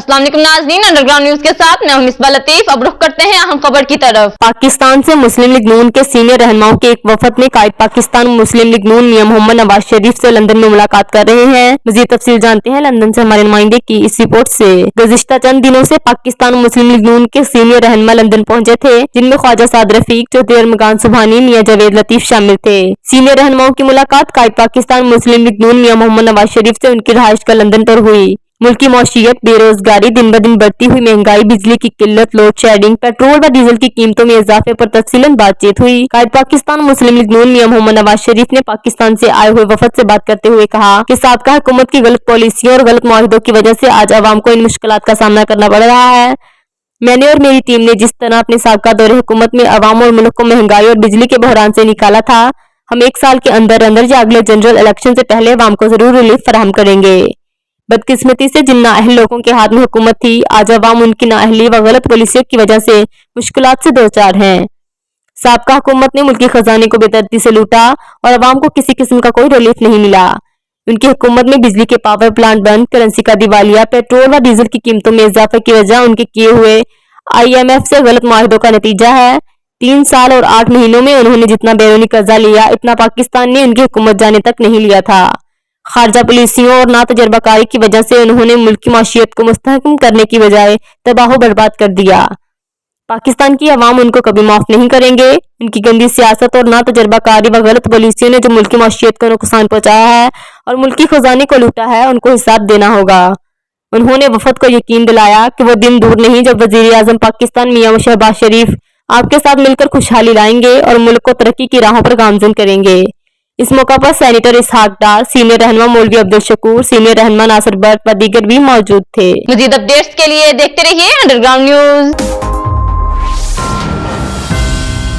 अस्सलाम वालेकुम नाज़रीन, अंडरग्राउंड न्यूज के साथ मैं हूं मिसबा लतीफ। अब रुख करते हैं अहम खबर की तरफ। पाकिस्तान से मुस्लिम लीग नून के सीनियर रहनुमाओं के एक वफद में कायद पाकिस्तान मुस्लिम लीग नून मियां मोहम्मद नवाज शरीफ से लंदन में मुलाकात कर रहे हैं। मजीद तफसील जानते हैं लंदन से हमारे नुमाइंदे की इस रिपोर्ट से। गुज़िश्ता चंद दिनों से पाकिस्तान मुस्लिम लीग नून के सीनियर रहनुमा लंदन पहुंचे थे, जिनमें ख्वाजा साद रफीक, चौधरी अरमगान सुबहानी, मियां जावेद लतीफ शामिल थे। सीनियर रहनुमाओं की मुलाकात कायद पाकिस्तान मुस्लिम लीग नून मियां मोहम्मद नवाज शरीफ से उनकी रहाइश का लंदन पर हुई। मुल्की मौशियत, बेरोजगारी, दिन ब दिन बढ़ती हुई महंगाई, बिजली की किल्लत, लोड शेडिंग, पेट्रोल व डीजल की कीमतों में इजाफे पर तफसीलन बातचीत हुई। कायद पाकिस्तान मुस्लिम लीग नून मियां मोहम्मद नवाज शरीफ ने पाकिस्तान से आए हुए वफद से बात करते हुए कहा कि साबका हुकूमत की गलत पॉलिसियों और गलत मुआहिदों की वजह से आज अवाम को इन मुश्किलात का सामना करना पड़ रहा है। मैंने और मेरी टीम ने जिस तरह अपने साबका दौरे हुकूमत में अवाम और मुल्क को महंगाई और बिजली के बहरान से निकाला था, हम 1 साल के अंदर अंदर या अगले जनरल इलेक्शन से पहले अवाम को जरूर रिलीफ फराहम करेंगे। बदकिस्मती से जिन नाअहल लोगों के हाथ में हुकूमत थी, आज अवाम उनकी नाअहली व गलत पॉलिसियों की वजह से मुश्किलात से दो चार हैं। साबका हुकूमत ने मुल्की खजाने को बेतरतीब से लूटा और अवाम को किसी किस्म का कोई रिलीफ नहीं मिला। उनकी हुकूमत में बिजली के पावर प्लांट बंद, करेंसी का दिवालिया, पेट्रोल व डीजल की कीमतों में इजाफे की वजह उनके किए हुए IMF से गलत मुआहिदों का नतीजा है। 3 साल और 8 महीनों में उन्होंने जितना बैरूनी कर्जा लिया, इतना पाकिस्तान ने उनकी हुकूमत जाने तक नहीं लिया था। खारजा पॉलिसियों और ना तजर्बाकारी की वजह से उन्होंने मुल्क की माशियत को मुस्तहकम करने की बजाय तबाह बर्बाद कर दिया। पाकिस्तान की अवाम उनको कभी माफ नहीं करेंगे। उनकी गंदी सियासत और ना तजर्बाकारी व गलत पॉलिसियों ने जो मुल्क की माशियत को नुकसान पहुंचाया है और मुल्की खजाने को लूटा है, उनको हिसाब देना होगा। उन्होंने वफद को यकीन दिलाया कि वो दिन दूर नहीं जब वजीर आजम पाकिस्तान मियां शहबाज शरीफ आपके साथ मिलकर खुशहाली लाएंगे और मुल्क को तरक्की की राहों पर गामजन करेंगे। इस मौका पर सेनेटर इसहाक डार, सीनियर रहनुमा मौलवी अब्दुल शकूर, सीनियर रहनुमा नासिर बट व दीगर भी मौजूद थे। मजीद अपडेट्स के लिए देखते रहिए अंडरग्राउंड न्यूज।